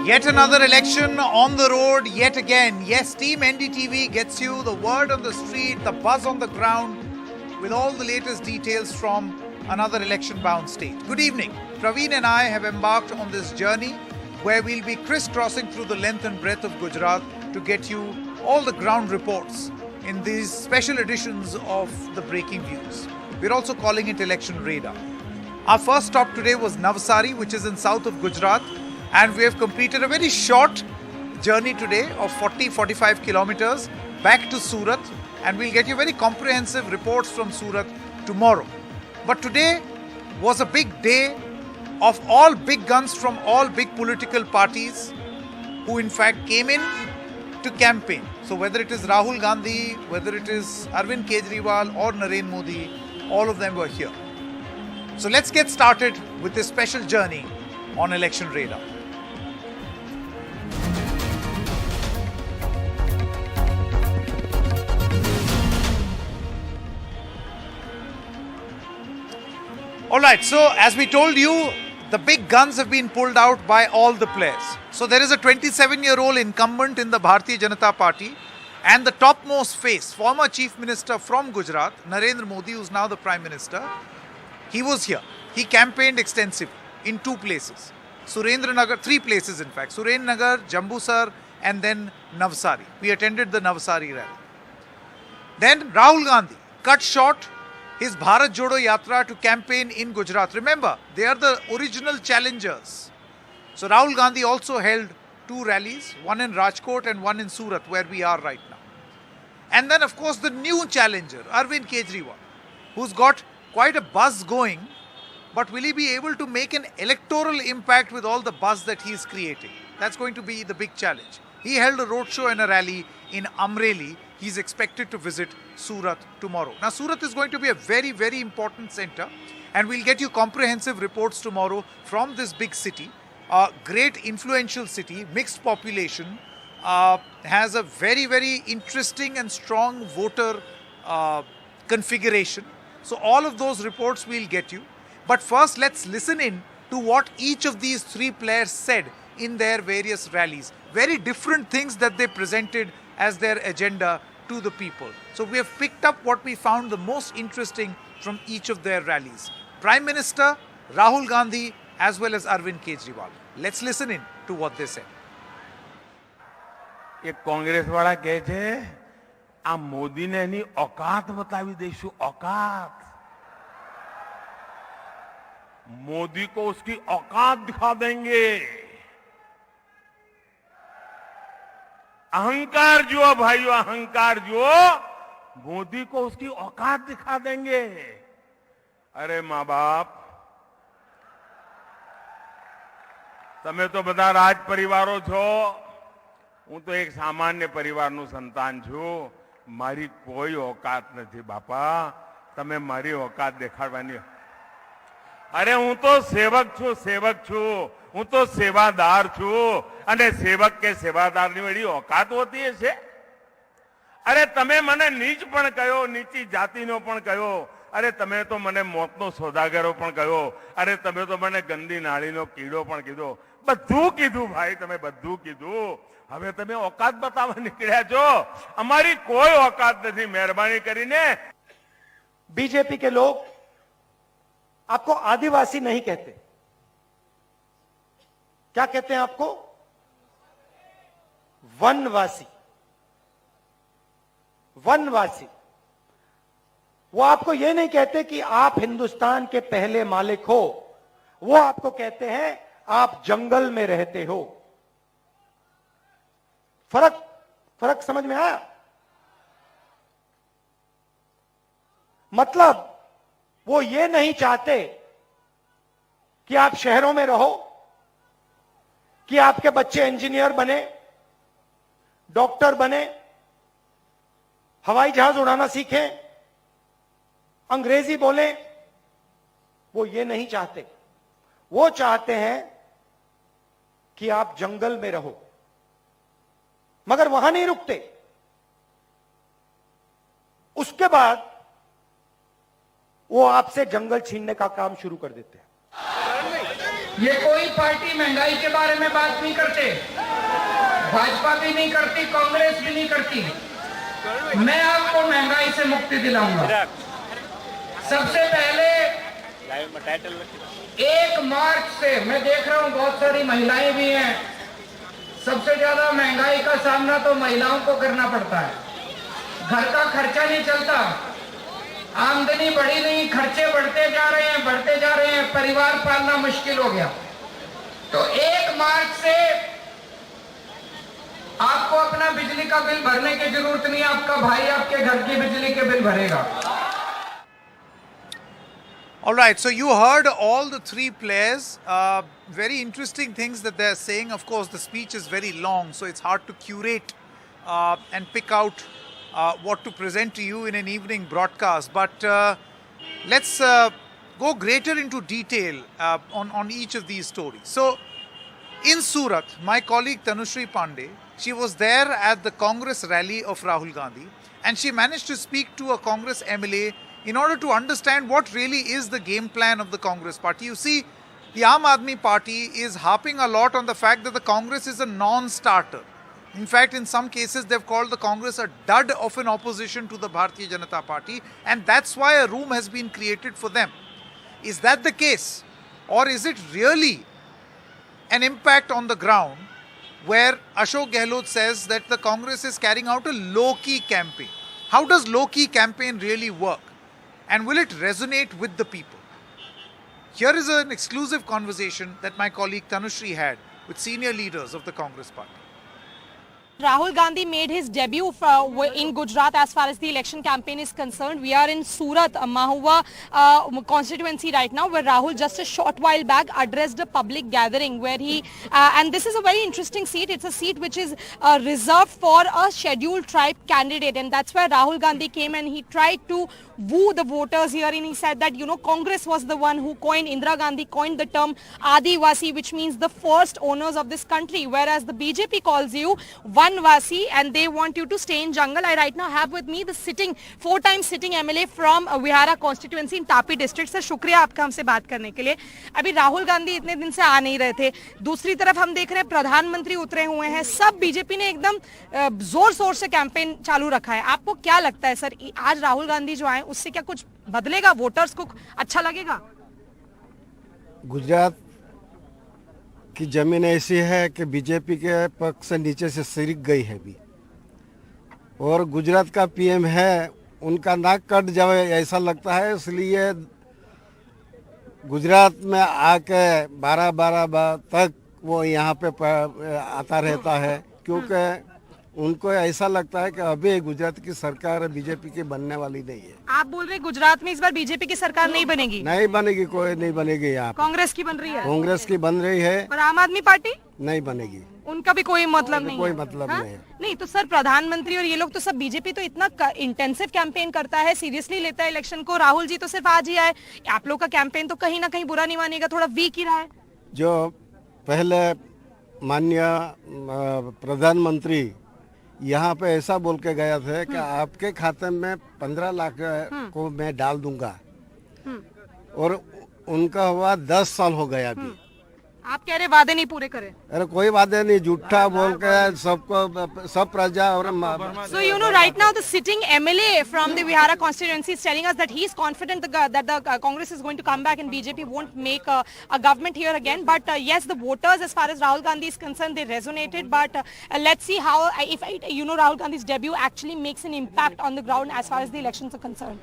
Yet another election on the road, yet again. Yes, Team NDTV gets you the word on the street, the buzz on the ground, with all the latest details from another election-bound state. Good evening. Praveen and I have embarked on this journey where we'll be crisscrossing through the length and breadth of Gujarat to get you all the ground reports in these special editions of the Breaking Views. We're also calling it Election Radar. Our first stop today was Navsari, which is in south of Gujarat, and we have completed a very short journey today of 40-45 kilometers back to Surat, and we'll get you very comprehensive reports from Surat tomorrow. But today was a big day of all big guns from all big political parties who in fact came in to campaign. So whether it is Rahul Gandhi, whether it is Arvind Kejriwal or Narendra Modi, all of them were here. So let's get started with this special journey on Election Radar. Alright, so as we told you, the big guns have been pulled out by all the players. So there is a 27-year-old incumbent in the Bharatiya Janata Party and the topmost face, former Chief Minister from Gujarat, Narendra Modi, who is now the Prime Minister. He was here. He campaigned extensively in two places. Surendranagar, three places in fact. Surendranagar, Jambusar and then Navsari. We attended the Navsari rally. Then Rahul Gandhi cut short his Bharat Jodo Yatra to campaign in Gujarat. Remember, they are the original challengers. So Rahul Gandhi also held two rallies, one in Rajkot and one in Surat, where we are right now. And then of course the new challenger, Arvind Kejriwal, who's got quite a buzz going, but will he be able to make an electoral impact with all the buzz that he is creating? That's going to be the big challenge. He held a roadshow and a rally in Amreli. He's expected to visit Surat tomorrow. Now, Surat is going to be a very, very important center, and we'll get you comprehensive reports tomorrow from this big city. A great influential city, mixed population, has a very, very interesting and strong voter configuration. So all of those reports we'll get you. But first, let's listen in to what each of these three players said in their various rallies. Very different things that they presented as their agenda to the people. So we have picked up what we found the most interesting from each of their rallies. Prime Minister Rahul Gandhi as well as Arvind Kejriwal. Let's listen in to what they said. एक कांग्रेस वाला कहे छे आ मोदी ने any औकात बतावी देशु औकात मोदी को उसकी औकात दिखा देंगे अहंकार जो भाइयों अहंकार जो मोदी को उसकी औकात दिखा देंगे अरे माँ बाप તમે તો બધા રાજ પરિવારો છો હું તો એક સામાન્ય પરિવારનું સંતાન છું મારી કોઈ औकात નથી બાપા તમે મારી औकात દેખાડવાની અરે હું તો સેવક છું હું તો સેવાદાર છું અને સેવક કે સેવાદારની વળી औकात હોતી હશે અરે તમે મને નીચ પણ કહ્યો નીચી જાતિનો પણ કહ્યો અરે તમે તો મને મોતનો સોદાગરો પણ કહ્યો અરે તમે તો મને ગંદી નાળીનો કીડો પણ કીધો બધું કીધું ભાઈ તમે બધું કીધું હવે તમે औकात બતાવવા નીકળ્યા છો અમારી કોઈ औकात નથી મહેરબાની કરીને बीजेपी के लोग आपको आदिवासी नहीं कहते क्या कहते हैं आपको वनवासी वनवासी वो आपको यह नहीं कहते कि आप हिंदुस्तान के पहले मालिक हो वो आपको कहते हैं आप जंगल में रहते हो फर्क समझ में आया मतलब वो ये नहीं चाहते कि आप शहरों में रहो कि आपके बच्चे इंजीनियर बने डॉक्टर बने हवाई जहाज उड़ाना सीखें अंग्रेजी बोले वो ये नहीं चाहते वो चाहते हैं कि आप जंगल में रहो मगर वहां नहीं रुकते उसके बाद वो आपसे जंगल छीनने का काम शुरू कर देते हैं ये कोई पार्टी महंगाई के बारे में बात नहीं करते, भाजपा भी नहीं करती, कांग्रेस भी नहीं करती। मैं आपको महंगाई से मुक्ति दिलाऊंगा। सबसे पहले 1 मार्च से मैं देख रहा हूं बहुत सारी महिलाएं भी हैं। सबसे ज्यादा महंगाई का सामना तो महिलाओं को करना पड़ता है। घर का खर्चा नहीं चलता, आमदनी बढ़ी नहीं, खर्चे बढ़ते जा रहे हैं, परिवार पालना मुश्किल हो गया। तो 1 मार्च से आपको अपना बिजली का बिल भरने की जरूरत नहीं, आपका भाई आपके घर की बिजली के बिल भरेगा। All right, so you heard all the three players. Very interesting things that they're saying. Of course, the speech is very long, so it's hard to curate and pick out what to present to you in an evening broadcast. But let's go greater into detail on each of these stories. So, in Surat, my colleague Tanushree Pandey, she was there at the Congress rally of Rahul Gandhi, and she managed to speak to a Congress MLA in order to understand what really is the game plan of the Congress party. You see, the Aam Aadmi party is harping a lot on the fact that the Congress is a non-starter. In fact, in some cases, they've called the Congress a dud of an opposition to the Bharatiya Janata Party, and that's why a room has been created for them. Is that the case? Or is it really an impact on the ground where Ashok Gehlot says that the Congress is carrying out a low-key campaign? How does low-key campaign really work? And will it resonate with the people? Here is an exclusive conversation that my colleague Tanushree had with senior leaders of the Congress party. Rahul Gandhi made his debut in Gujarat as far as the election campaign is concerned. We are in Surat, Mahua constituency right now, where Rahul just a short while back addressed a public gathering where he, and this is a very interesting seat. It's a seat which is reserved for a scheduled tribe candidate, and that's where Rahul Gandhi came and he tried to woo the voters here, and he said that, you know, Congress was the one who coined, Indira Gandhi coined the term Adivasi, which means the first owners of this country, whereas the BJP calls you Vanvasi and they want you to stay in jungle. I right now have with me the sitting, 4-time sitting MLA from Vihara constituency in Tapi district. Sir, शुक्रिया आपका हमसे बात करने के लिए. अभी राहुल गांधी इतने दिन से आ नहीं रहे थे. दूसरी तरफ हम देख रहे हैं प्रधानमंत्री उतरे हुए हैं. सब बीजेपी ने एकदम जोर शोर से कैंपेन चालू रखा है. आपको क्या लगता है सर, आज राहुल गांधी जो आए उससे क्या कुछ बदलेगा, वोटर्स को अच्छा लगेगा? गुजरात की जमीन ऐसी है कि बीजेपी के पक्ष से नीचे से सिरक गई है भी, और गुजरात का पीएम है, उनका नाक कट जाए ऐसा लगता है. इसलिए गुजरात में आके 12 तक वो यहाँ पे आता रहता है, क्योंकि उनको ऐसा लगता है कि अभी गुजरात की सरकार बीजेपी की बनने वाली नहीं है. आप बोल रहे गुजरात में इस बार बीजेपी की सरकार नहीं बनेगी? नहीं बनेगी, कोई नहीं बनेगी. यहाँ कांग्रेस की बन रही है, कांग्रेस की बन रही है, और आम आदमी पार्टी नहीं बनेगी. उनका भी कोई मतलब नहीं, कोई मतलब नहीं है. नहीं तो सर, प्रधानमंत्री और ये लोग तो सब, बीजेपी तो इतना इंटेंसिव कैंपेन करता है, सीरियसली लेता है इलेक्शन को. राहुल जी तो सिर्फ आज ही आए. आप लोग का कैंपेन तो कहीं ना कहीं बुरा नहीं मानेगा, थोड़ा वीक ही रहा है. जो पहले माननीय प्रधानमंत्री यहाँ पे ऐसा बोल के गया था कि आपके खाते में 15 लाख को मैं डाल दूंगा, और उनका हुआ 10 साल हो गया अभी. आप कह रहे वादे नहीं पूरे करे? अरे कोई वादे नहीं, झूठा बोल के सबको, सब प्रजा. और So you know, right now the sitting MLA from the Vihara constituency is telling us that he is confident that the Congress is going to come back and BJP won't make a government here again. But yes, the voters, as far as Rahul Gandhi is concerned, they resonated. But let's see how, if you know, Rahul Gandhi's debut actually makes an impact on the ground as far as the elections are concerned.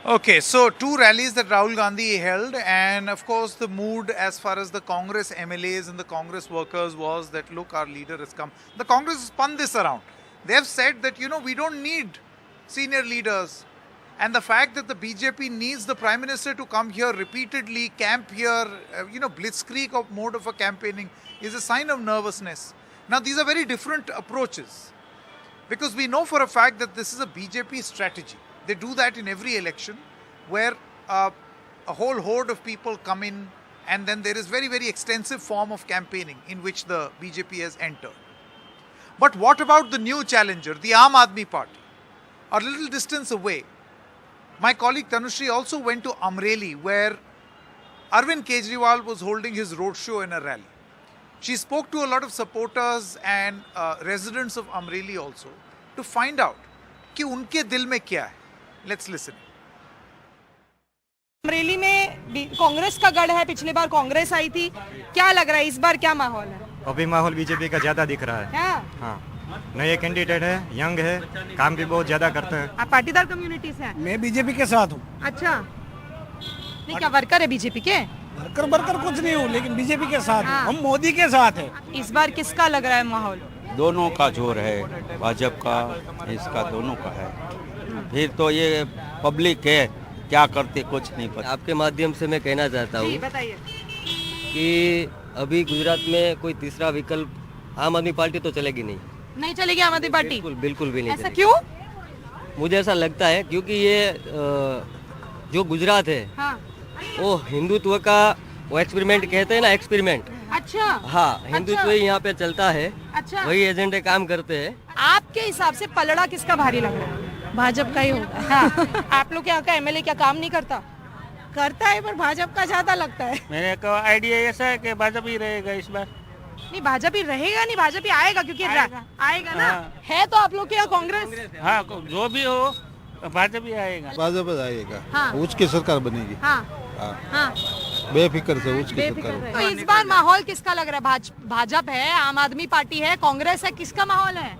Okay, so 2 rallies that Rahul Gandhi held, and of course the mood as far as the Congress MLAs and the Congress workers was that, look, our leader has come. The Congress spun this around. They have said that, you know, we don't need senior leaders, and the fact that the BJP needs the Prime Minister to come here repeatedly, camp here, you know, blitzkrieg of mode of a campaigning is a sign of nervousness. Now, these are very different approaches, because we know for a fact that this is a BJP strategy. They do that in every election, where a whole horde of people come in, and then there is very, very extensive form of campaigning in which the BJP has entered. But what about the new challenger, the Aam Aadmi party? A little distance away, my colleague Tanushree also went to Amreli, where Arvind Kejriwal was holding his roadshow in a rally. She spoke to a lot of supporters and residents of Amreli also to find out कि उनके दिल में क्या है. Let's listen. Amreli में कांग्रेस का गढ़ है, पिछली बार कांग्रेस आई थी, क्या लग रहा है इस बार क्या माहौल है? अभी माहौल बीजेपी का ज्यादा दिख रहा है। हाँ, नए कैंडिडेट है, यंग है, काम भी बहुत ज्यादा करते हैं। आप पाटीदार कम्युनिटी से हैं? मैं बीजेपी के साथ हूँ। अच्छा, नहीं क्या वर्कर है बीजेपी के? वर्कर कुछ नहीं हूँ, लेकिन बीजेपी के साथ हूँ। हम मोदी के साथ हैं। इस बार किसका लग रहा है माहौल? दोनों का जोर है, भाजपा का, इसका दोनों का है। फिर तो ये पब्लिक है, क्या करते कुछ नहीं पता। आपके माध्यम से मैं कहना चाहता हूँ बताइए कि अभी गुजरात में कोई तीसरा विकल्प आम आदमी पार्टी तो चलेगी नहीं। नहीं चलेगी आम आदमी पार्टी? बिल्कुल भी नहीं ऐसा चलेगी। क्यों? मुझे ऐसा लगता है क्योंकि ये जो गुजरात है हाँ। वो हिंदुत्व का वो एक्सपेरिमेंट कहते हैं ना, एक्सपेरिमेंट। अच्छा हाँ, हिंदुत्व ही यहाँ पे चलता है। अच्छा, वही एजेंडे काम करते हैं। आपके हिसाब से पलड़ा किसका भारी लग रहा है? भाजपा का ही होगा। हाँ। आप लोग के यहाँ का एमएलए क्या काम नहीं करता? करता है पर भाजपा का ज्यादा लगता है। मेरे को आइडिया ऐसा है कि भाजपा ही रहेगा इस बार। नहीं भाजपा ही रहेगा, नहीं भाजपा ही आएगा क्योंकि आएगा ना। हाँ। है तो आप लोग के यहाँ कांग्रेस? हाँ, जो भी हो भाजपा ही आएगा। भाजपा आएगा। हाँ। उसकी सरकार बनेगी। हाँ हाँ, बेफिक्र से उसकी बेफिक्र। तो इस बार माहौल किसका लग रहा है? भाजपा है, आम आदमी पार्टी है, कांग्रेस है, किसका माहौल है?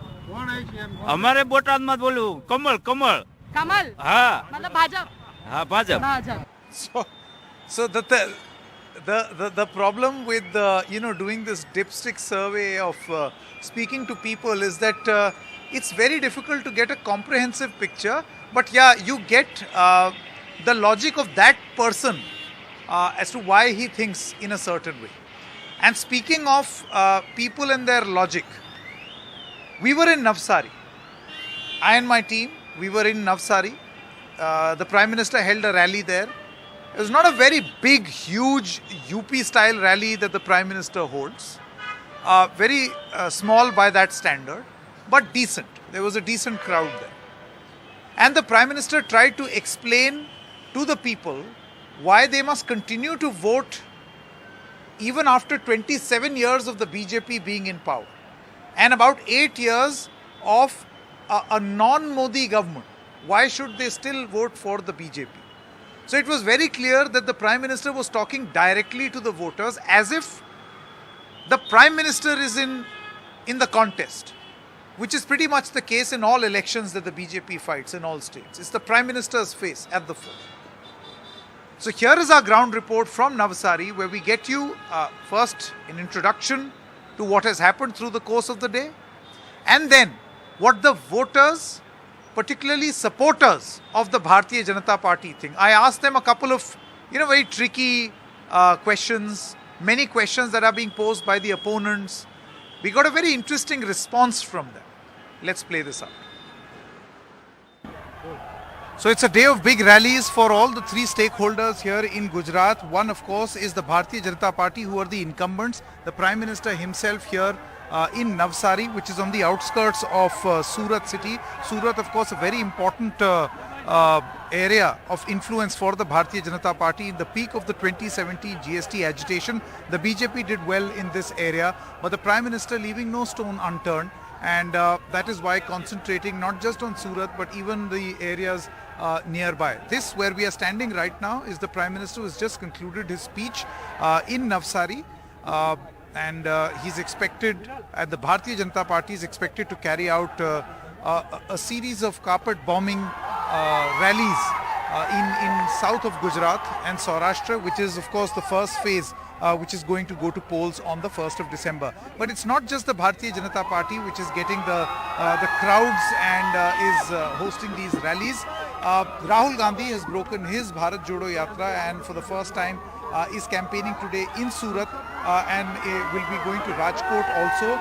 हमारे बोटाद मत बोलो, कमल कमल। कमल? हाँ मतलब भाजपा? हाँ, Bhajpa. So the problem with doing this dipstick survey of speaking to people is that it's very difficult to get a comprehensive picture. But yeah, you get the logic of that person as to why he thinks in a certain way. And speaking of people and their logic, we were in Navsari. I and my team, we were in Navsari. The Prime Minister held a rally there. It was not a very big, huge UP-style rally that the Prime Minister holds. Very small by that standard, but decent. There was a decent crowd there. And the Prime Minister tried to explain to the people why they must continue to vote even after 27 years of the BJP being in power and about 8 years of a non-Modi government. Why should they still vote for the BJP? So it was very clear that the Prime Minister was talking directly to the voters as if the Prime Minister is in the contest, which is pretty much the case in all elections that the BJP fights in all states. It's the Prime Minister's face at the fore. So here is our ground report from Navsari, where we get you first an introduction to what has happened through the course of the day, and then what the voters, particularly supporters of the Bharatiya Janata Party think. I asked them a couple of very tricky questions, many questions that are being posed by the opponents. We got a very interesting response from them. Let's play this out. So it's a day of big rallies for all the three stakeholders here in Gujarat. One, of course, is the Bharatiya Janata Party, who are the incumbents. The Prime Minister himself here in Navsari, which is on the outskirts of Surat city. Surat, of course, a very important area of influence for the Bharatiya Janata Party. In the peak of the 2017 GST agitation, the BJP did well in this area, but the Prime Minister leaving no stone unturned. And that is why concentrating not just on Surat, but even the areas nearby. This, where we are standing right now, is the Prime Minister who has just concluded his speech in Navsari. And he's expected, and the Bharatiya Janata Party is expected to carry out a series of carpet bombing rallies in south of Gujarat and Saurashtra, which is, of course, the first phase which is going to go to polls on the 1st of December. But it's not just the Bharatiya Janata Party which is getting the crowds and is hosting these rallies. Rahul Gandhi has broken his Bharat Jodo Yatra and for the first time is campaigning today in Surat and will be going to Rajkot also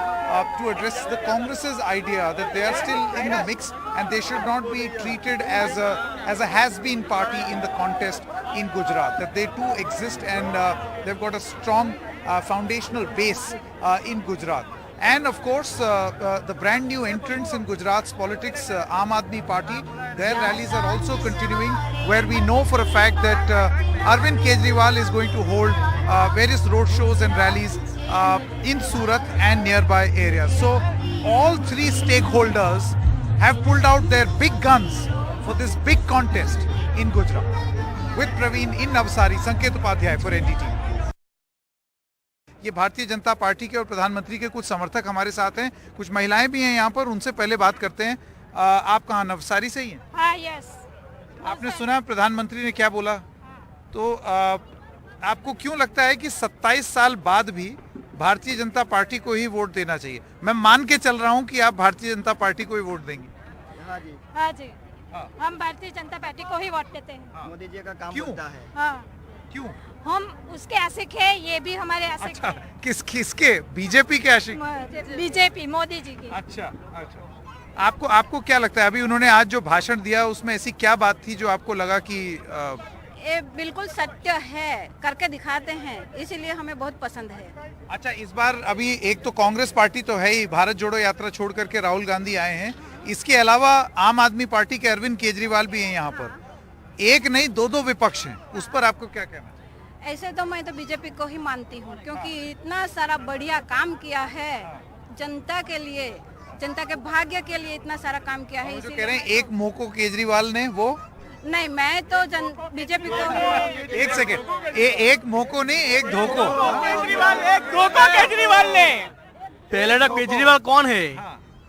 to address the Congress's idea that they are still in the mix and they should not be treated as a has-been party in the contest in Gujarat. That they too exist and they've got a strong foundational base in Gujarat. And of course, the brand new entrants in Gujarat's politics, Aam Aadmi Party, their rallies are also continuing. where we know for a fact that Arvind Kejriwal is going to hold various road shows and rallies in Surat and nearby areas. So all three stakeholders have pulled out their big guns for this big contest in Gujarat. With Praveen in Navsari, Sanket Upadhyay for NDTV. ये Bharatiya Janata party के और प्रधानमंत्री के कुछ समर्थक हमारे साथ हैं, कुछ महिलाएं भी हैं यहाँ पर, उनसे पहले बात करते हैं। आप कहाँ, नवसारी से ही हैं? हाँ, यस। आपने सुना प्रधानमंत्री ने क्या बोला? तो आपको क्यों लगता है कि 27 साल बाद भी भारतीय जनता पार्टी को ही वोट देना चाहिए? मैं मान के चल रहा हूँ कि आप भारतीय जनता पार्टी को ही वोट देंगे। हाँ जी, हम भारतीय जनता पार्टी को ही वोट देते हैं। मोदी जी का काम क्यों? होता है। हाँ, क्यों? हम उसके आशिक है, ये भी हमारे आशिक अच्छा, है। किसके? बीजेपी के आशिक? बीजेपी, मोदी जी की। अच्छा। आपको क्या लगता है, अभी उन्होंने आज जो भाषण दिया उसमें ऐसी क्या बात थी जो आपको लगा कि ये बिल्कुल सत्य है, करके दिखाते हैं, इसीलिए हमें बहुत पसंद है। अच्छा, इस बार अभी एक तो कांग्रेस पार्टी तो है ही, भारत जोड़ो यात्रा छोड़ करके राहुल गांधी आए हैं, इसके अलावा आम आदमी पार्टी के अरविंद केजरीवाल भी हैं यहाँ पर। एक नहीं, दो विपक्ष हैं, उस पर आपको क्या कहना है? ऐसे तो मैं तो बीजेपी को ही मानती हूँ, क्योंकि इतना सारा बढ़िया काम किया है जनता के लिए, जनता के भाग्य के लिए इतना सारा काम किया है। जो कह रहे हैं एक मुंह को केजरीवाल ने, वो नहीं, मैं तो बीजेपी को। एक सेकेंड, एक मुंह को नहीं, एक धोखो। केजरीवाल ने पहले ना केजरीवाल कौन है?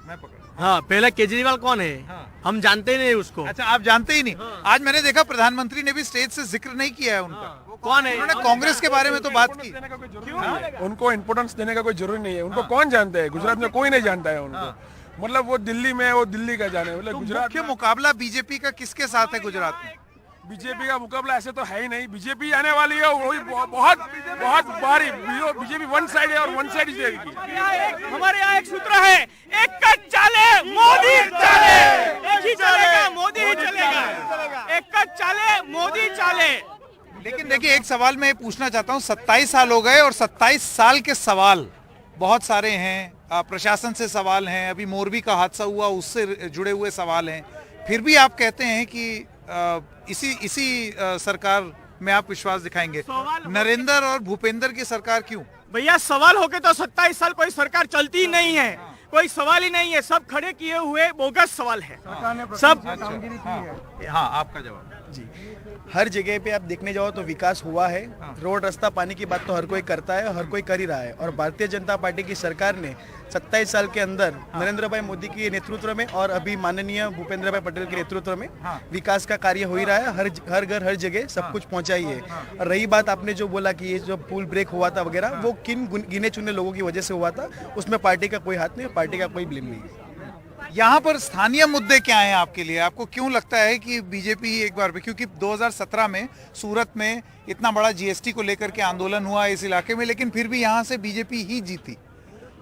मैं पकड़। हाँ, पहले केजरीवाल कौन है? हम जानते ही नहीं उसको। अच्छा, आप जानते ही नहीं। आज मैंने देखा प्रधानमंत्री ने भी स्टेज से जिक्र नहीं किया है उनका। कौन है? उन्होंने कांग्रेस के बारे में तो बात की। उनको इम्पोर्टेंस देने का कोई जरूरी नहीं है। उनको कौन जानता है? गुजरात में कोई नहीं जानता है उनको। मतलब वो दिल्ली में, वो दिल्ली का जाने, मतलब गुजरात। मुख्य मुकाबला बीजेपी का किसके साथ है गुजरात में? बीजेपी का मुकाबला ऐसे तो है ही नहीं। बीजेपी आने वाली है, वही बहुत बहुत भारी। बीजेपी वन साइड है और वन साइड ही जाएगी। हमारे यहाँ एक सूत्र है, एक का चाले मोदी चाले, एक ही चलेगा, मोदी ही चलेगा। एक का चाले मोदी चाले। लेकिन देखिए, एक सवाल मैं पूछना चाहता हूँ, 27 साल हो गए और 27 साल के सवाल बहुत सारे हैं। प्रशासन से सवाल हैं, अभी मोरबी का हादसा हुआ उससे जुड़े हुए सवाल हैं, फिर भी आप कहते हैं कि इसी सरकार में आप विश्वास दिखाएंगे। नरेंद्र और भूपेंद्र की सरकार क्यों? भैया, सवाल होके तो 27 साल कोई सरकार चलती ही नहीं है, कोई सवाल ही नहीं है, सब खड़े किए हुए बोगस सवाल है सब। हाँ, आपका जवाब जी। हर जगह पे आप देखने जाओ तो विकास हुआ है। रोड, रास्ता, पानी की बात तो हर कोई करता है, हर कोई कर ही रहा है। और भारतीय जनता पार्टी की सरकार ने 27 साल के अंदर नरेंद्र भाई मोदी के नेतृत्व में और अभी माननीय भूपेंद्र भाई पटेल के नेतृत्व में विकास का कार्य हो ही रहा है। हर घर, हर जगह सब कुछ पहुंचा ही है। और रही बात आपने जो बोला कि ये जो पुल ब्रेक हुआ था वगैरह, वो किन गिने चुने लोगों की वजह से हुआ था, उसमें पार्टी का कोई हाथ नहीं, पार्टी का कोई ब्लेम नहीं है। यहाँ पर स्थानीय मुद्दे क्या हैं आपके लिए? आपको क्यों लगता है कि बीजेपी एक बार, क्योंकि 2017 में सूरत में इतना बड़ा जीएसटी को लेकर के आंदोलन हुआ इस इलाके में, लेकिन फिर भी यहाँ से बीजेपी ही जीती,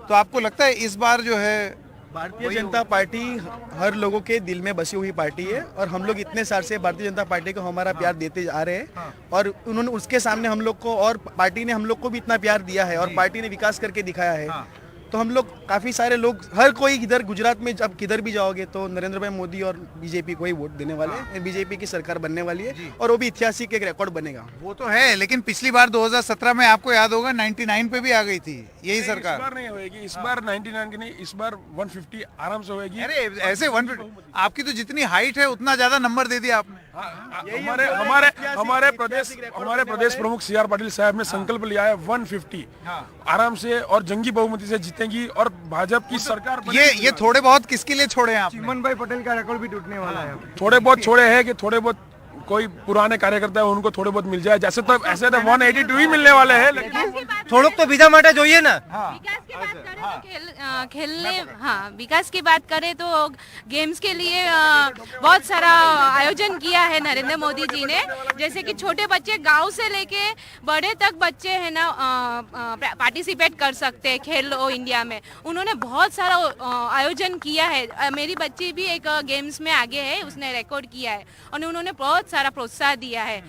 तो आपको लगता है इस बार जो है भारतीय जनता पार्टी हर लोगों के दिल में बसी हुई पार्टी है। और हम लोग इतने साल से भारतीय जनता पार्टी को हमारा प्यार देते आ रहे हैं, और उन्होंने उसके सामने हम लोग को, और पार्टी ने हम लोग को भी इतना प्यार दिया है, और पार्टी ने विकास करके दिखाया है। तो हम लोग, काफी सारे लोग, हर कोई इधर गुजरात में जब किधर भी जाओगे तो नरेंद्र भाई मोदी और बीजेपी को ही वोट देने वाले हैं। बीजेपी की सरकार बनने वाली है, और वो भी ऐतिहासिक एक रिकॉर्ड बनेगा। वो तो है, लेकिन पिछली बार 2017 में आपको याद होगा 99 पे भी आ गई थी यही सरकार। इस बार नहीं होगी, इस बार 99 की नहीं, इस बार 150 आराम से होगी। अरे ऐसे 150, आपकी तो जितनी हाइट है उतना ज्यादा नंबर दे दिया आपने। हमारे प्रदेश प्रमुख CR पाटिल साहब ने संकल्प लिया है 150 आराम से और जंगी बहुमती से जीतेंगी, और भाजपा की सरकार। ये थोड़े बहुत किसके लिए छोड़े हैं आप? चिमन भाई पटेल का रिकॉर्ड भी टूटने वाला है। थोड़े बहुत छोड़े हैं कि थोड़े बहुत कोई पुराने कार्यकर्ता है उनको थोड़े बहुत मिल जाए, जैसे तो ऐसे तो 182 ही मिलने वाले हैं, लेकिन थोड़ा तो बीजा माटे જોઈએ ना। विकास की बात करें तो खेलने, हाँ, विकास की बात करें तो गेम्स के लिए बहुत सारा आयोजन किया है नरेंद्र मोदी जी ने। जैसे कि छोटे बच्चे गांव से लेके बड़े तक बच्चे है ना पार्टिसिपेट कर सकते हैं खेलो इंडिया में। उन्होंने बहुत सारा आयोजन किया है। मेरी बच्ची भी एक गेम्स में आगे है, उसने रिकॉर्ड किया है, और उन्होंने बहुत सारा प्रोत्साहन दिया है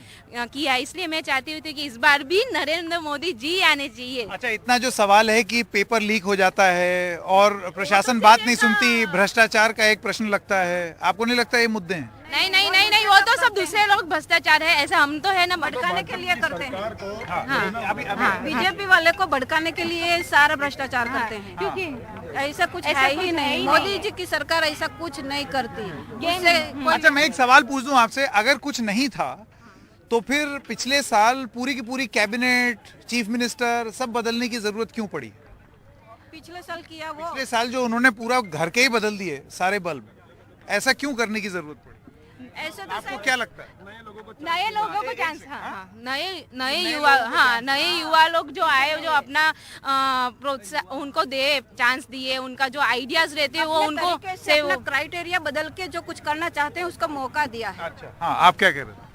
किया। इसलिए मैं चाहती हूँ कि इस बार भी नरेंद्र मोदी जी आने चाहिए। अच्छा, इतना जो सवाल है कि पेपर लीक हो जाता है और प्रशासन बात नहीं सुनती, भ्रष्टाचार का एक प्रश्न लगता है, आपको नहीं लगता ये मुद्दे हैं? नहीं नहीं नहीं नहीं, वो तो सब दूसरे लोग भ्रष्टाचार है, ऐसा हम तो है ना भड़काने के लिए करते हैं। हाँ, बीजेपी वाले को भड़काने के लिए सारा भ्रष्टाचार करते हैं, क्योंकि ऐसा कुछ है ही नहीं। मोदी जी की सरकार ऐसा कुछ नहीं करती। अच्छा, मैं एक सवाल पूछ दूं आपसे, अगर कुछ नहीं था तो फिर पिछले साल पूरी की पूरी कैबिनेट, चीफ मिनिस्टर सब बदलने की जरूरत क्यों पड़ी? पिछले साल किया वो, पिछले साल जो उन्होंने पूरा घर के ही बदल दिए सारे बल्ब, ऐसा क्यों करने की जरूरत पड़ी? ऐसा तो आपको क्या लगता है? नए लोगों को चांस, नए युवा लोग जो आए, जो अपना प्रोत्साहन उनको दे, चांस दिए, उनका जो आइडियाज रहते हैं वो उनको से क्राइटेरिया बदल के जो कुछ करना चाहते हैं उसका मौका दिया है। अच्छा, हाँ, आप क्या कह रहे थे?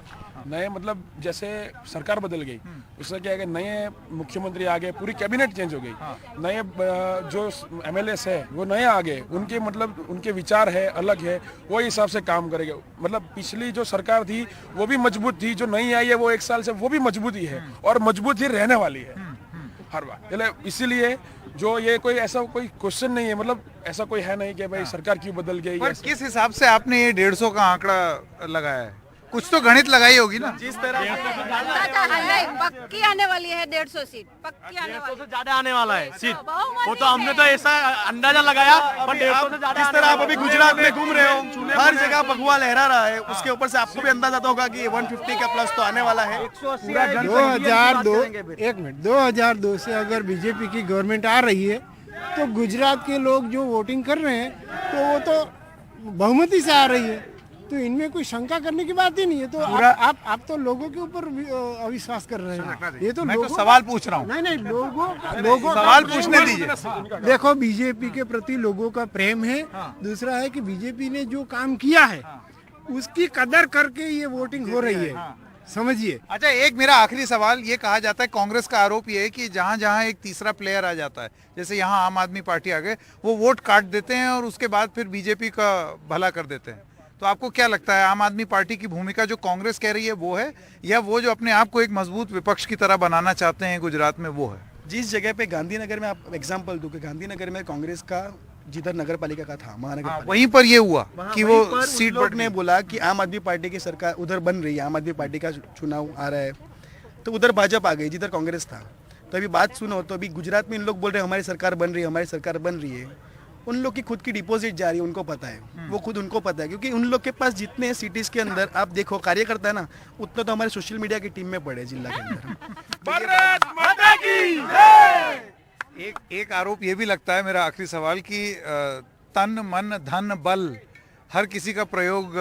नए मतलब जैसे सरकार बदल गई, उससे क्या है कि नए मुख्यमंत्री आ गए, पूरी कैबिनेट चेंज हो गई, नए जो एमएलएस है वो नए आ गए, उनके मतलब उनके विचार है अलग है, वो हिसाब से काम करेंगे। मतलब पिछली जो सरकार थी वो भी मजबूत थी, जो नई आई है वो 1 साल से वो भी मजबूत ही है और मजबूत ही रहने वाली है हर बार। इसीलिए जो ये कोई ऐसा कोई क्वेश्चन नहीं है, मतलब ऐसा कोई है नहीं कि भाई सरकार क्यों बदल गई। पर किस हिसाब से आपने ये 150 का आंकड़ा लगाया है? कुछ तो गणित लगाई होगी ना? जिस तरह पक्की आने वाली है 150 सीट, पक्की आने वाली, 150 से ज्यादा आने वाला है सीट, वो तो हमने तो ऐसा अंदाजा लगाया, पर 150 से ज्यादा। जिस तरह आप अभी गुजरात में घूम रहे हो, हर जगह भगवा लहरा रहा है, उसके ऊपर से आपको भी अंदाजा तो होगा कि 150 का प्लस तो आने वाला है। 2002 से अगर बीजेपी की गवर्नमेंट आ रही है तो गुजरात के लोग जो वोटिंग कर रहे हैं तो वो तो बहुमती से आ रही है, तो इनमें कोई शंका करने की बात ही नहीं है। तो आप तो लोगों के ऊपर अविश्वास कर रहे हैं। ये तो मैं तो सवाल पूछ रहा हूँ। नहीं, लोगों सवाल पूछने दीजिए। देखो, बीजेपी के प्रति लोगों का प्रेम है। दूसरा है कि बीजेपी ने जो काम किया है उसकी कदर करके ये वोटिंग हो रही है, समझिए। अच्छा, एक मेरा आखिरी सवाल, ये कहा जाता है, कांग्रेस का आरोप ये है कि जहां जहां एक तीसरा प्लेयर आ जाता है, जैसे यहाँ आम आदमी पार्टी आ गए, वो वोट काट देते हैं और उसके बाद फिर बीजेपी का भला कर देते हैं। तो आपको क्या लगता है, आम आदमी पार्टी की भूमिका जो कांग्रेस कह रही है वो है, या वो जो अपने आप को एक मजबूत विपक्ष की तरह बनाना चाहते हैं गुजरात में वो है? जिस जगह पे गांधीनगर में, आप एग्जांपल दूं कि गांधीनगर में कांग्रेस का जिधर नगर पालिका का था, महानगर, वहीं पर ये हुआ कि वो सीट पर ने बोला कि आम आदमी पार्टी की सरकार उधर बन रही है, आम आदमी पार्टी का चुनाव आ रहा है, तो उधर भाजपा आ गई जिधर कांग्रेस था। तो अभी बात सुनो, तो अभी गुजरात में इन लोग बोल रहे हैं हमारी सरकार बन रही है, हमारी सरकार बन रही है। उन लोग की खुद की डिपॉजिट जा रही है, उनको पता है, वो खुद उनको पता है, क्योंकि उन लोग के पास जितने सिटीज के अंदर आप देखो कार्यकर्ता है ना, उतना तो हमारे सोशल मीडिया की टीम में पड़े जिला के अंदर। एक आरोप ये भी लगता है, मेरा आखिरी सवाल, कि तन मन धन बल हर किसी का प्रयोग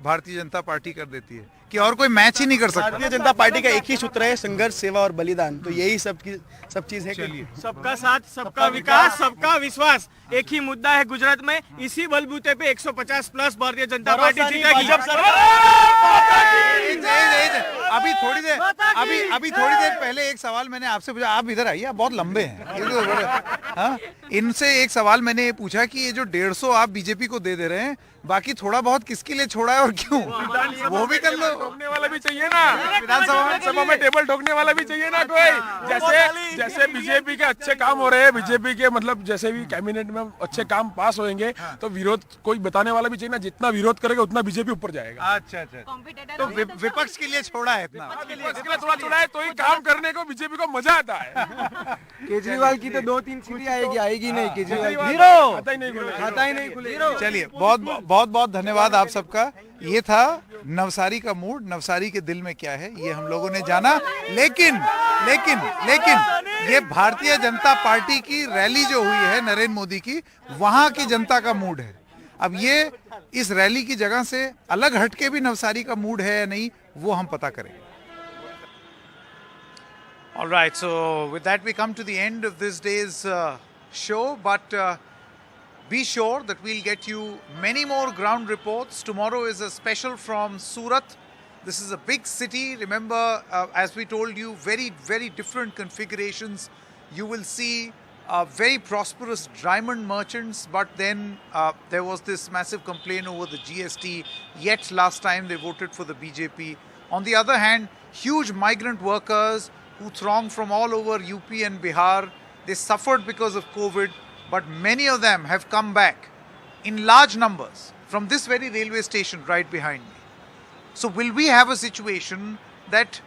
भारतीय जनता पार्टी कर देती है, कि और कोई मैच ही नहीं कर सकता। भारतीय जनता पार्टी का एक ही सूत्र है, संघर्ष, सेवा और बलिदान। तो यही सब चीज है। सबका साथ, सबका विकास, सबका विश्वास, एक ही मुद्दा है गुजरात में। इसी बलबूते पे 150 प्लस भारतीय जनता पार्टी जीतेगी। अभी थोड़ी देर पहले एक सवाल मैंने आपसे पूछा, आप इधर आइए, आप बहुत लंबे हैं। हाँ, इनसे एक सवाल मैंने ये पूछा कि ये जो 150 आप बीजेपी को दे रहे हैं, बाकी थोड़ा बहुत किसके लिए छोड़ा है और क्यों? वो भी कर लो। ठोकने वाला भी चाहिए ना, विधानसभा में टेबल ठोकने वाला भी चाहिए ना कोई। जैसे बीजेपी के अच्छे काम हो रहे हैं, बीजेपी के मतलब जैसे भी कैबिनेट में अच्छे काम पास होंगे, तो विरोध कोई बताने वाला भी चाहिए ना। जितना विरोध करेगा उतना बीजेपी ऊपर जाएगा। अच्छा, तो विपक्ष के लिए छोड़ा है इतना, विपक्ष के लिए थोड़ा छोड़ा है, तो ही काम करने को बीजेपी को मजा आता है। केजरीवाल की तो 2-3 सीटें आएगी नहीं, केजरीवाल खाता ही नहीं खुलेगा। चलिए, बहुत बहुत धन्यवाद आप सबका। ये था नवसारी का मूड, नवसारी के दिल में क्या है ये हम लोगों ने जाना। लेकिन ये भारतीय जनता पार्टी की रैली जो हुई है नरेंद्र मोदी की, वहां की जनता का मूड है। अब ये इस रैली की जगह से अलग हटके भी नवसारी का मूड है या नहीं, वो हम पता करेंगे। All right, so with that we come to the end of this day's show, but be sure that we'll get you many more ground reports. Tomorrow is a special from Surat. This is a big city. Remember, as we told you, very, very different configurations. You will see very prosperous diamond merchants, but then there was this massive complaint over the GST. Yet last time they voted for the BJP. On the other hand, huge migrant workers who thronged from all over UP and Bihar. They suffered because of COVID, but many of them have come back in large numbers from this very railway station right behind me. So will we have a situation that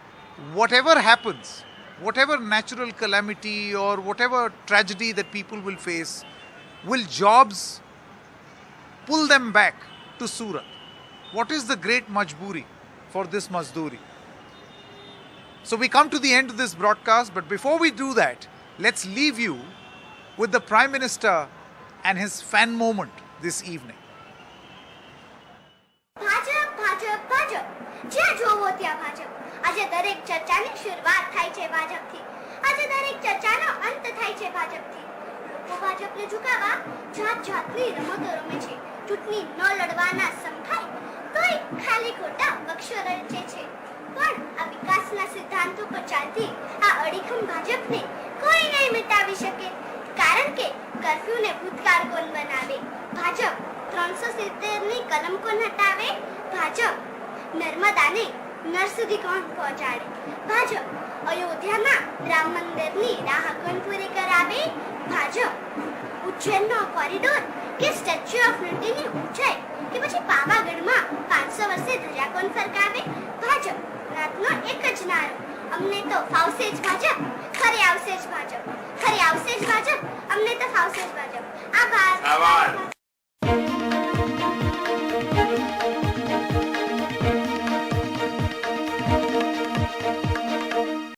whatever happens, whatever natural calamity or whatever tragedy that people will face, will jobs pull them back to Surat? What is the great majboori for this Mazdoori? So we come to the end of this broadcast, but before we do that, let's leave you with the Prime Minister and his fan moment this evening. Bhajap Bhajap Bhajap જ્યાં જોવો ત્યાં ભાજપ આજે દરેક ચર્ચાની શરૂઆત થાય છે ભાજપથી આજે દરેક ચર્ચાનો અંત થાય છે ભાજપથી લોકો ભાજપને ઝુકાવા જાત જાતની રમતો રમે છે ચૂંટણી ન લડવાના સંખાય તોય ખાલી ખોટા વક્ષો રચે છે પણ આ વિકાસના સિદ્ધાંતો પર ચાલતી આ અડીખમ ભાજપને કોઈ નહીં મિટાવી શકે કારણ કે કર્ફ્યુને ભૂતકાળ કોણ બનાવે ભાજપ 370 ની કલમ કોણ હટાવે ભાજપ નર્મદાને નર સુધી કોણ પહોંચાડે ભાજપ અયોધ્યામાં રામ મંદિરની રાહ કોણ પૂરી કરાવે ભાજપ ઉજ્જૈનનો કોરિડોર કે સ્ટેચ્યુ ઓફ યુનિટીની ઊંચાઈ કે પછી પાવાગઢમાં 500 વર્ષે ધજા કોણ ફરકાવે ભાજપ રાતનો એક જ નારો અમને તો ફાવશે જ ભાજપ ખરે આવશે જ ભાજપ ખરે આવશે જ ભાજપ અમને તો ફાવશે જ ભાજપ આભાર